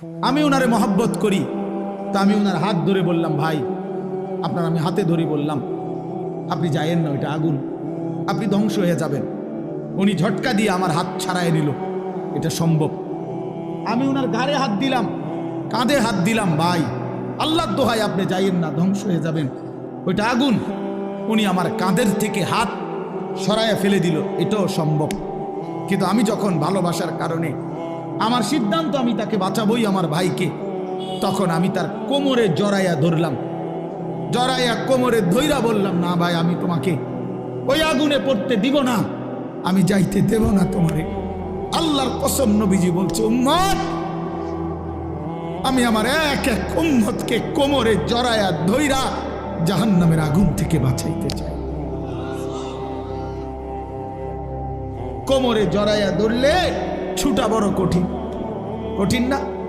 আমি ওনারে মহব্বত করি। তা আমি ওনার হাত ধরে বললাম, ভাই আপনার আমি হাতে ধরে বললাম, আপনি যায়েন না, ওইটা আগুন, আপনি ধ্বংস হয়ে যাবেন। উনি ঝটকা দিয়ে আমার হাত ছাড়াই নিল। এটা সম্ভব? আমি ওনার ঘাড়ে হাত দিলাম, কাঁধে হাত দিলাম, ভাই আল্লাহর দোহাই আপনি যাইয়েন না, ধ্বংস হয়ে যাবেন, ওইটা আগুন। উনি আমার কাঁধের থেকে হাত সরাইয়া ফেলে দিল। এটাও সম্ভব। কিন্তু আমি যখন ভালোবাসার কারণে আমার সিদ্ধান্ত, আমি তাকে বাঁচাবই, আমার ভাইকে, তখন আমি তার কোমরে জড়াইয়া ধরলাম, জড়াইয়া কোমরে ধইরা বললাম, না ভাই আমি তোমাকে ওই আগুনে পড়তে দিব না, আমি যাইতে দেব না তোমারে। আল্লাহর কসম, নবীজি বলছে, উম্মত আমি আমার এক এক উম্মতকে কোমরে জড়াইয়া ধইরা জাহান্নামের আগুন থেকে বাঁচাইতে চাই। কোমরে জড়াইয়া ধরলে ছুটা বড় কঠিন, কঠিন না?